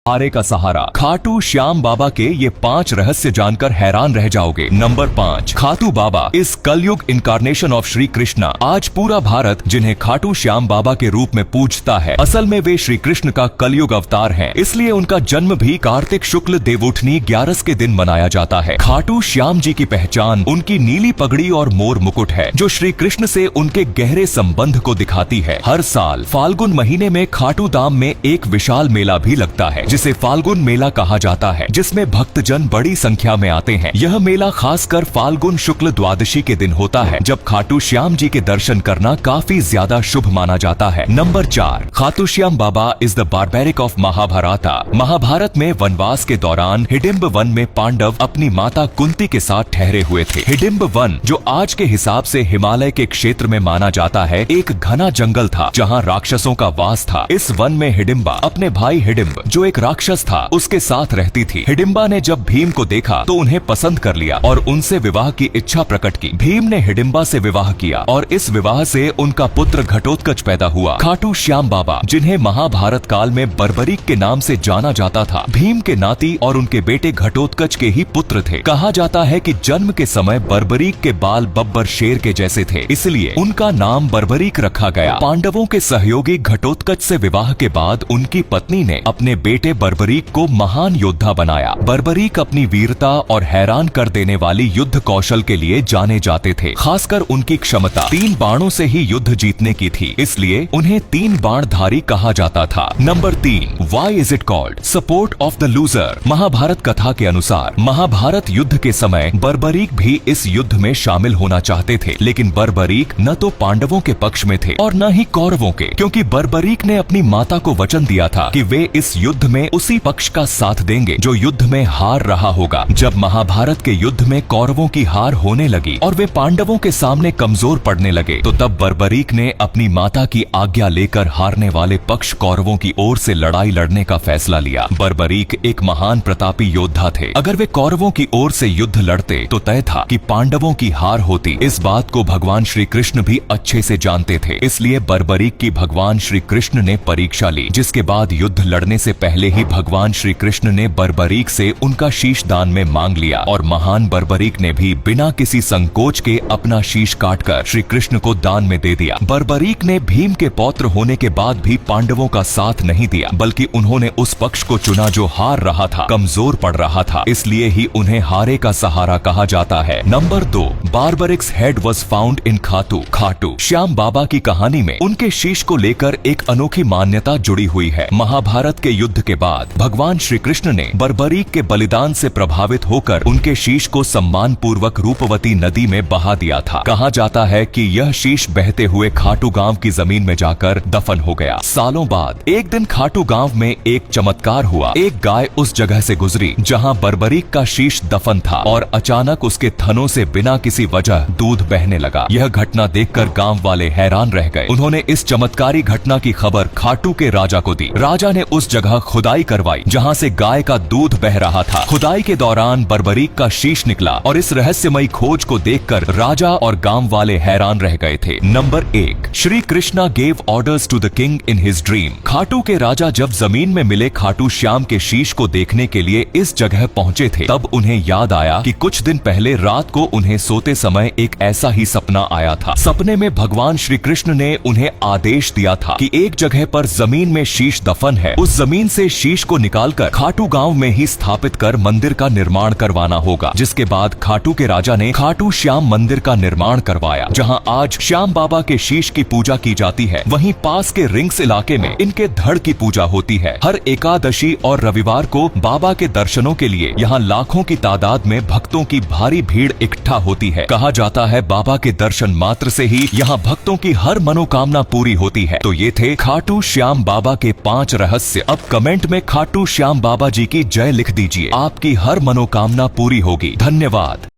सहारे का सहारा। खाटू श्याम बाबा के ये 5 रहस्य जानकर हैरान रह जाओगे। नंबर 5, खाटू बाबा इस कलयुग इनकारनेशन ऑफ श्री कृष्णा। आज पूरा भारत जिन्हें खाटू श्याम बाबा के रूप में पूजता है, असल में वे श्री कृष्ण का कलयुग अवतार हैं। इसलिए उनका जन्म भी कार्तिक शुक्ल देवउठनी 11 के दिन मनाया जाता है। खाटू श्याम जी की पहचान उनकी नीली पगड़ी और मोर मुकुट है, जो श्री कृष्ण से उनके गहरे संबंध को दिखाती है। हर साल फाल्गुन महीने में खाटू धाम में एक विशाल मेला भी लगता है, जिसे फाल्गुन मेला कहा जाता है, जिसमें भक्तजन बड़ी संख्या में आते हैं। यह मेला खासकर फाल्गुन शुक्ल द्वादशी के दिन होता है, जब खाटू श्याम जी के दर्शन करना काफी ज्यादा शुभ माना जाता है। Number 4, Khatu Shyam Baba is the Barbarik of Mahabharata. Mahabharata में वनवास के दौरान हिडिंब वन में पांडव अपनी माता कुंती के साथ ठहरे हुए थे। हिडिंब वन, जो आज के हिसाब से हिमालय के क्षेत्र में माना जाता है, एक घना जंगल था जहाँ राक्षसों का वास था। इस वन में हिडिंबा अपने भाई हिडिंब, जो एक राक्षस था, उसके साथ रहती थी। हिडिंबा ने जब भीम को देखा तो उन्हें पसंद कर लिया और उनसे विवाह की इच्छा प्रकट की। भीम ने हिडिंबा से विवाह किया और इस विवाह से उनका पुत्र घटोत्कच पैदा हुआ। खाटू श्याम बाबा, जिन्हें महाभारत काल में बर्बरीक के नाम से जाना जाता था, भीम के नाती और उनके बेटे घटोत्कच के ही पुत्र थे। कहा जाता है कि जन्म के समय बर्बरीक के बाल बब्बर शेर के जैसे थे, इसलिए उनका नाम बर्बरीक रखा गया। पांडवों के सहयोगी घटोत्कच से विवाह के बाद उनकी पत्नी ने अपने बेटे बर्बरीक को महान योद्धा बनाया। बर्बरीक अपनी वीरता और हैरान कर देने वाली युद्ध कौशल के लिए जाने जाते थे। खासकर उनकी क्षमता 3 बाणों से ही युद्ध जीतने की थी, इसलिए उन्हें 3 बाणधारी कहा जाता था। Number 3, why is it called support of the loser. Mahabharata कथा के अनुसार महाभारत युद्ध के समय बर्बरीक भी इस युद्ध में शामिल होना चाहते थे, लेकिन बर्बरीक न तो पांडवों के पक्ष में थे और न ही कौरवों के, क्योंकि बर्बरीक ने अपनी माता को वचन दिया था कि वे इस युद्ध में उसी पक्ष का साथ देंगे जो युद्ध में हार रहा होगा। जब महाभारत के युद्ध में कौरवों की हार होने लगी और वे पांडवों के सामने कमजोर पड़ने लगे, तो तब बर्बरीक ने अपनी माता की आज्ञा लेकर हारने वाले पक्ष कौरवों की ओर से लड़ाई लड़ने का फैसला लिया। बर्बरीक एक महान प्रतापी योद्धा थे। अगर वे कौरवों की ओर से युद्ध लड़ते तो तय था कि पांडवों की हार होती। इस बात को भगवान श्री कृष्ण भी अच्छे से जानते थे, इसलिए बर्बरीक की भगवान श्री कृष्ण ने परीक्षा ली, जिसके बाद युद्ध लड़ने से पहले ही भगवान श्री कृष्ण ने बर्बरीक से उनका शीश दान में मांग लिया और महान बर्बरीक ने भी बिना किसी संकोच के अपना शीश काटकर श्री कृष्ण को दान में दे दिया। बर्बरीक ने भीम के पौत्र होने के बाद भी पांडवों का साथ नहीं दिया, बल्कि उन्होंने उस पक्ष को चुना जो हार रहा था, कमजोर पड़ रहा था, इसलिए ही उन्हें हारे का सहारा कहा जाता है। Number 2, Barbarik's head was found in Khatu. Khatu Shyam Baba की कहानी में उनके शीश को लेकर एक अनोखी मान्यता जुड़ी हुई है। महाभारत के युद्ध के बाद भगवान श्री कृष्ण ने बर्बरीक के बलिदान से प्रभावित होकर उनके शीश को सम्मान पूर्वक रूपवती नदी में बहा दिया था। कहा जाता है कि यह शीश बहते हुए खाटू गांव की जमीन में जाकर दफन हो गया। सालों बाद एक दिन खाटू गांव में एक चमत्कार हुआ। एक गाय उस जगह से गुजरी जहां बर्बरीक का शीश दफन था और अचानक उसके थनों से बिना किसी वजह दूध बहने लगा। यह घटना देखकर गांव वाले हैरान रह गए। उन्होंने इस चमत्कारी घटना की खबर खाटू के राजा को दी। राजा ने उस जगह खुदाई करवाई जहां से गाय का दूध बह रहा था। खुदाई के दौरान बर्बरीक का शीश निकला और इस रहस्यमयी खोज को देखकर राजा और गांव वाले हैरान रह गए थे। Number 1, Shri Krishna gave orders to the king in his dream. Khatu के राजा जब जमीन में मिले खाटू श्याम के शीश को देखने के लिए इस जगह पहुंचे थे, तब उन्हें याद आया कि कुछ दिन पहले रात को उन्हें सोते समय एक ऐसा ही सपना आया था। सपने में भगवान श्री कृष्ण ने उन्हें आदेश दिया था कि एक जगह पर जमीन में शीश दफन है, उस जमीन से शीश को निकालकर खाटू गांव में ही स्थापित कर मंदिर का निर्माण करवाना होगा। जिसके बाद खाटू के राजा ने खाटू श्याम मंदिर का निर्माण करवाया, जहां आज श्याम बाबा के शीश की पूजा की जाती है। वहीं पास के रिंग्स इलाके में इनके धड़ की पूजा होती है। हर एकादशी और रविवार को बाबा के दर्शनों के लिए यहाँ लाखों की तादाद में भक्तों की भारी भीड़ इकट्ठा होती है। कहा जाता है बाबा के दर्शन मात्र से ही यहाँ भक्तों की हर मनोकामना पूरी होती है। तो ये थे खाटू श्याम बाबा के 5 रहस्य। अब कमेंट में खाटू श्याम बाबा जी की जय लिख दीजिए, आपकी हर मनोकामना पूरी होगी। धन्यवाद।